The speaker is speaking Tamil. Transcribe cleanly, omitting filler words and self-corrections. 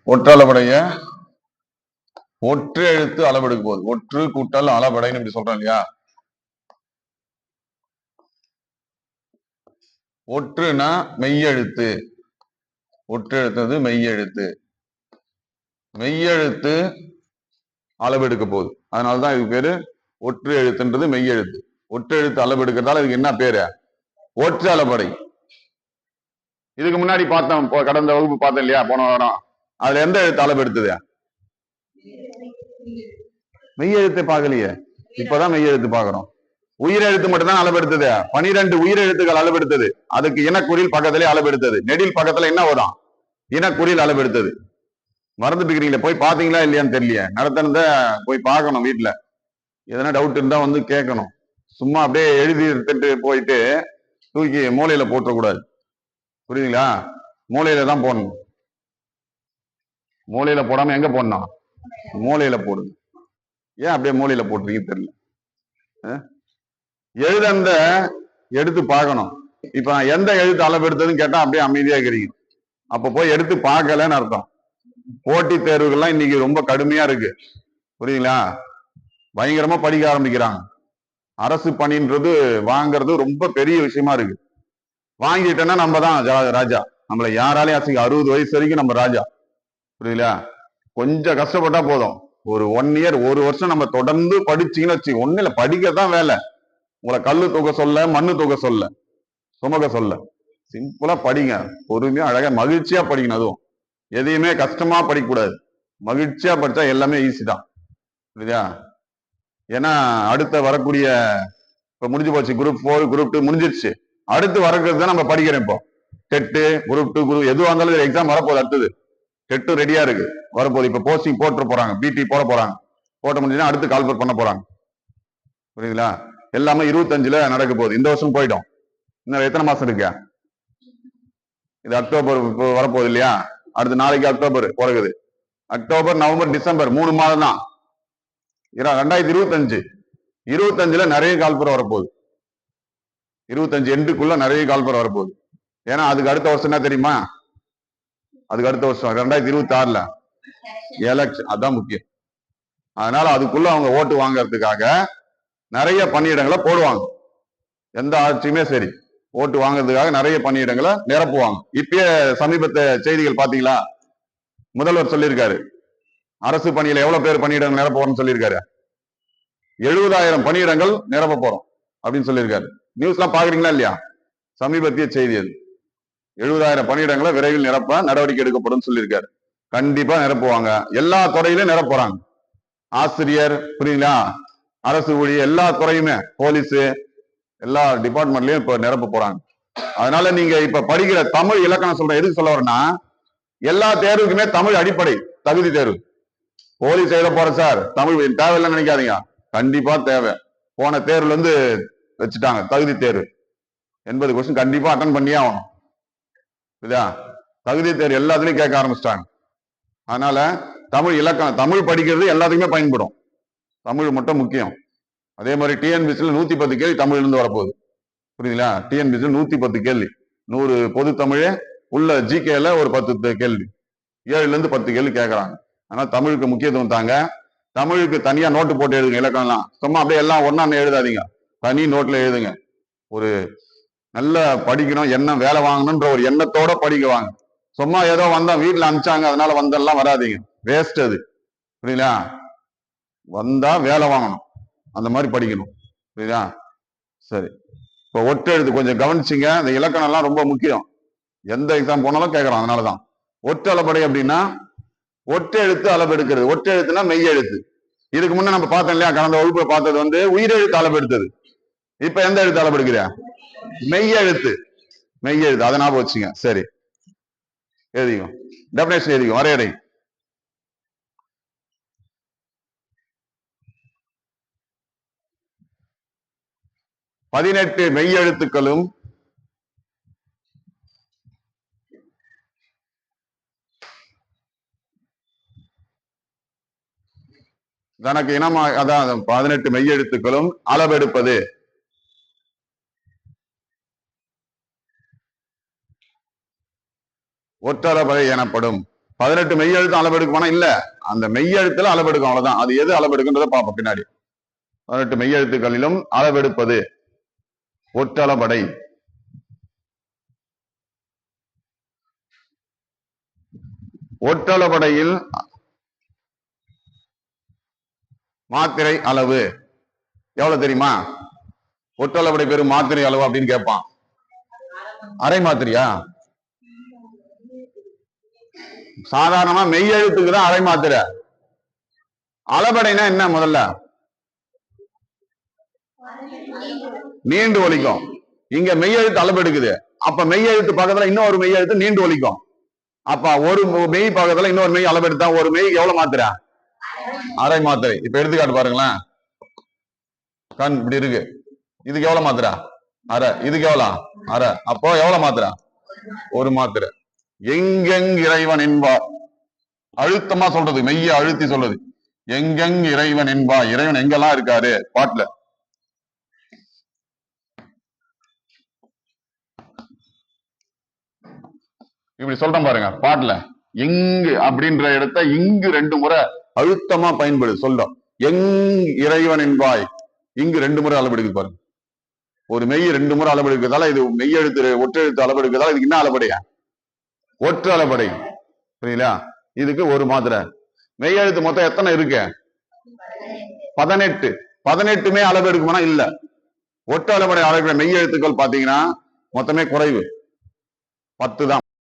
ஒற்றளபடைய ஒற்று எழுத்து அளவெடுக்க போகுது. ஒற்று கூட்டல் அளபடைன்னு இப்படி சொல்றோம் இல்லையா? ஒற்றுனா மெய்யெழுத்து, ஒற்று எழுத்தது மெய்யெழுத்து, மெய்யெழுத்து அளவெடுக்க போகுது. அதனாலதான் இது பேரு ஒற்று எழுத்துன்றது மெய்யெழுத்து. ஒற்று எழுத்து அளவெடுக்கிறதால இதுக்கு என்ன பேரு? ஒற்று அளபடை. இதுக்கு முன்னாடி பார்த்தோம், கடந்த வகுப்பு பார்த்தோம் இல்லையா, போன வாரம். அதுல எந்த எழுத்து அளவெடுத்தது? மெய்யெழுத்தை பார்க்கலையே, இப்பதான் மெய்யெழுத்து பார்க்கிறோம். உயிரெழுத்து மட்டும் தான் அளவெடுத்தது. 12 உயிரெழுத்துக்கள் அளவெடுத்தது. அதுக்கு இனக்குறில் பக்கத்திலே அளவெடுத்தது. நெடில் பக்கத்துல என்ன வரும்? இனக்குறில் அளவெடுத்தது. மறந்துட்டு இருக்கிறீங்களே, போய் பாத்தீங்களா இல்லையான்னு தெரியலையே. நடத்தினத போய் பார்க்கணும். வீட்டுல எதனா டவுட் இருந்தா வந்து கேட்கணும். சும்மா அப்படியே எழுதி எடுத்துட்டு போயிட்டு தூக்கி மூலையில போட்டக்கூடாது. புரியுதுங்களா? மூலையில தான் போடணும். மூலையில போடாம எங்க போடணும்? மூலையில போடுங்க. ஏன் அப்படியே மூலையில போட்டுறீங்க தெரியல. எழுத எடுத்து பார்க்கணும். இப்ப நான் எந்த எழுத்து அளவெடுத்ததுன்னு கேட்டா அப்படியே அமைதியா இருக்கிறீங்க. அப்ப போய் எடுத்து பார்க்கலன்னு அர்த்தம். போட்டி தேர்வுகள்லாம் இன்னைக்கு ரொம்ப கடுமையா இருக்கு. புரியுங்களா? பயங்கரமா படிக்க ஆரம்பிக்கிறாங்க. அரசு பணின்றது வாங்கறது ரொம்ப பெரிய விஷயமா இருக்கு. வாங்கிட்டேன்னா நம்ம தான் ராஜா. நம்மள யாராலையும் அசைக்க. 60 வயசு வரைக்கும் நம்ம ராஜா. புரியுங்களா? கொஞ்சம் கஷ்டப்பட்டா போதும். ஒரு 1 இயர், 1 வருஷம் நம்ம தொடர்ந்து படிச்சீங்கன்னு வச்சு, ஒண்ணு இல்ல, படிக்கத்தான் வேலை. உங்களை கல்லு தூக்க சொல்ல, மண்ணு தூக்க சொல்ல, சுமக்க சொல்ல. சிம்பிளா படிங்க. பொறுமையா அழகா மகிழ்ச்சியா படிக்கணும். அதுவும் எதையுமே கஷ்டமா படிக்கக்கூடாது. மகிழ்ச்சியா படிச்சா எல்லாமே ஈஸி தான். புரியுதா? ஏன்னா அடுத்த வரக்கூடிய, இப்ப முடிஞ்சு போச்சு, குரூப் 4 குரூப் 2 முடிஞ்சிருச்சு. அடுத்து வரக்கிறது தான் நம்ம படிக்கிறோம். இப்போ டெட்டு, குரூப் 2 குரூப் எதுவாக இருந்தாலும் எக்ஸாம் வரப்போகுது. அடுத்தது டெட்டு ரெடியா இருக்கு, வரப்போகுது. இப்ப போஸ்டிங் போட்டு போறாங்க, பிடி போட போறாங்க. போட்ட முடிஞ்சுன்னா அடுத்து கால்பர் பண்ண போறாங்க. புரியுதுங்களா? எல்லாமே 25ல நடக்க போகுது. இந்த வருஷம் போயிடும். இன்னும் எத்தனை மாசம் இருக்கு? இது அக்டோபர் வரப்போகுது இல்லையா? அடுத்து நாளைக்கு அக்டோபர் பிறகுது. அக்டோபர், நவம்பர், டிசம்பர் 3 மாதம் தான். 2025 25ல நிறைய கால்பர் வரப்போகுது. 25 எண்டுக்குள்ள நிறைய கால்பர் வரப்போகுது. ஏன்னா அதுக்கு அடுத்த வருஷம் என்ன தெரியுமா? அதுக்கு அடுத்த வருஷம் 2026ல எலெக்ஷன். அதான் முக்கியம். அதனால அதுக்குள்ள அவங்க ஓட்டு வாங்கறதுக்காக நிறைய பணியிடங்களை போடுவாங்க. எந்த ஆட்சியுமே சரி, ஓட்டு வாங்குறதுக்காக நிறைய பணியிடங்களை நிரப்புவாங்க. இப்பயே சமீபத்த செய்திகள் பாத்தீங்களா? முதல்வர் சொல்லியிருக்காரு, அரசு பணியில எவ்வளவு பேர் பணியிடங்கள் நிரப்ப போறோம்னு சொல்லியிருக்காரு. 70,000 பணியிடங்கள் நிரப்ப போறோம் அப்படின்னு சொல்லியிருக்காரு. நியூஸ் எல்லாம் பாக்குறீங்களா இல்லையா? சமீபத்திய செய்தி அது. 70,000 பணியிடங்களை விரைவில் நிரப்ப நடவடிக்கை எடுக்கப்படும் சொல்லியிருக்காரு. கண்டிப்பா நிரப்புவாங்க. எல்லா துறையிலும் நிரப்புறாங்க. ஆசிரியர், புரியுங்களா, அரசு ஊழியர், எல்லா துறையுமே, போலீஸ், எல்லா டிபார்ட்மெண்ட்லயும் இப்ப நிரப்ப போறாங்க. அதனால நீங்க இப்ப படிக்கிற தமிழ் இலக்கணம் சொல்ற எதுக்கு சொல்ல வரேன்னா, எல்லா தேர்வுக்குமே தமிழ் அடிப்படை. தகுதி தேர்வு. போலீஸ் எழுத போற சார், தமிழ் தேவையில்லைன்னு நினைக்காதீங்க. கண்டிப்பா தேவை. போன தேர்வுல இருந்து வச்சுட்டாங்க தகுதி தேர்வு. 80 கொஸ்டின் கண்டிப்பா அட்டன் பண்ணியே ஆகணும். புரியுதா? தகுதி தேர்வு எல்லாத்துலயும் கேட்க ஆரம்பிச்சிட்டாங்க. அதனால தமிழ் இலக்கணம், தமிழ் படிக்கிறது எல்லாத்துக்குமே பயன்படும். தமிழ் மட்டும் முக்கியம். அதே மாதிரி டிஎன்பிசியில் 110 கேள்வி தமிழ்ல இருந்து வரப்போகுது. புரியுதுங்களா? டிஎன்பிசியில் 110 கேள்வி, 100 பொது தமிழ் உள்ள, ஜிகேல ஒரு 10 கேள்வி, 7ல இருந்து 10 கேள்வி கேட்கறாங்க. ஆனா தமிழுக்கு முக்கியத்துவம் தாங்க. தமிழுக்கு தனியா நோட்டு போட்டு எழுதுங்க. இலக்கணம்லாம் சும்மா அப்படியே எல்லாம் ஒன்னா எழுதாதீங்க. தனி நோட்ல எழுதுங்க. ஒரு நல்ல படிக்கணும், எண்ணம், வேலை வாங்கணும்ன்ற ஒரு எண்ணத்தோட படிக்குவாங்க. சும்மா ஏதோ வந்தா வீட்டுல அனுப்பிச்சாங்க அதனால வந்தெல்லாம் வராதிங்க. வேஸ்ட் அது. புரியுதா? வந்தா வேலை வாங்கணும், அந்த மாதிரி படிக்கணும். புரியுதா? சரி. இப்ப ஒற்று எழுத்து கொஞ்சம் கவனிச்சிங்க. இந்த இலக்கணம் எல்லாம் ரொம்ப முக்கியம். எந்த எக்ஸாம் போனாலும் கேட்கறான். அதனாலதான் ஒற்று அளபடை அப்படின்னா ஒற்று எழுத்து அளவெடுக்கிறது. ஒற்று எழுத்துனா மெய் எழுத்து. இதுக்கு முன்ன நம்ம பார்த்தோம் இல்லையா? கடந்த வகுப்புல பார்த்தது உயிரெழுத்து அளவெடுத்தது. இப்ப எந்த எழுத்து அளவெடுக்கிற? மெய் எழுத்து. மெய் எழுத்து. அதை ஞாபகம் வச்சுங்க. சரி, எழுதிக்கும். டெபினேஷன் எழுதிக்கும். வரையறை. பதினெட்டு மெய் எழுத்துக்களும் 4 தனக்கு இனமா அதான் 18 மெய்யெழுத்துக்களும் அளவெடுப்பது. ஒற்றளபடை எனப்படும். 18 மெய்யெழுத்து அளவெடுக்குமானா இல்ல, அந்த மெய்யெழுத்துல அளவெடுக்கும், அவ்வளவுதான். அது எது அளவெடுக்குன்றத பார்ப்போம் பின்னாடி. 18 மெய்யெழுத்துக்களிலும் அளவெடுப்பது ஒற்றளபடை. ஒற்றளபடையில் மாத்திரை அளவு எவ்வளவு தெரியுமா? ஒற்றளபடை பெரும் மாத்திரை அளவு அப்படின்னு கேட்பான். அரை மாத்திரையா? சாதாரணமா மெய்யெழுத்துக்கு தான் அரை மாத்திரை. அளபடைனா என்ன? முதல்ல நீண்டு ஒலிக்கும். இங்க மெய்யெழுத்து அளவெடுக்குது. அப்ப மெய்யெழுத்து பக்கத்துல இன்னொரு மெய்யெழுத்து நீண்டு ஒலிக்கும். அப்ப ஒரு மெய் பக்கத்துல இன்னொரு மெய் அளவெடுத்தா ஒரு மெய் எவ்வளவு மாத்திரை? அரை மாத்திரை. இப்ப எடுத்துக்காட்டு பாருங்களேன். கண் இப்படி இருக்கு, இதுக்கு எவ்வளவு மாத்திரை? அரை. இதுக்கு எவ்வளவு? அரை. அப்போ எவ்வளவு மாத்திரை? ஒரு மாத்திரை. எங்கெங் இறைவன் என்பார். அழுத்தமா சொல்றது, மெய்ய அழுத்தி சொல்றது. எங்கெங் இறைவன் என்பா. இறைவன் எங்கெல்லாம் இருக்காரு பாட்டுல. இப்படி சொல்றேன் பாருங்க பாட்டுல. எங்கு அப்படின்ற இடத்த இங்கு 2 முறை அழுத்தமா பயன்படுது சொல்றோம். எங் இறைவன் என்பாய். இங்கு 2 முறை அளவெடுக்குது பாருங்க. ஒரு மெய் 2 முறை அளவெடுக்கிறதால இது மெய்யெழுத்து ஒற்றெழுத்து அளவெடுக்கிறதால இதுக்கு என்ன அளபடையா? ஒற்று அளபடை. புரியுங்களா? இதுக்கு ஒரு மாத்திரை. மெய்யெழுத்து மொத்தம் எத்தனை இருக்கு? 18. 18மே அளவு எடுக்குமானா இல்ல. ஒற்று அளபடை அளக்கிற மெய்யெழுத்துக்கள் பாத்தீங்கன்னா மொத்தமே குறைவு, 10 தான்.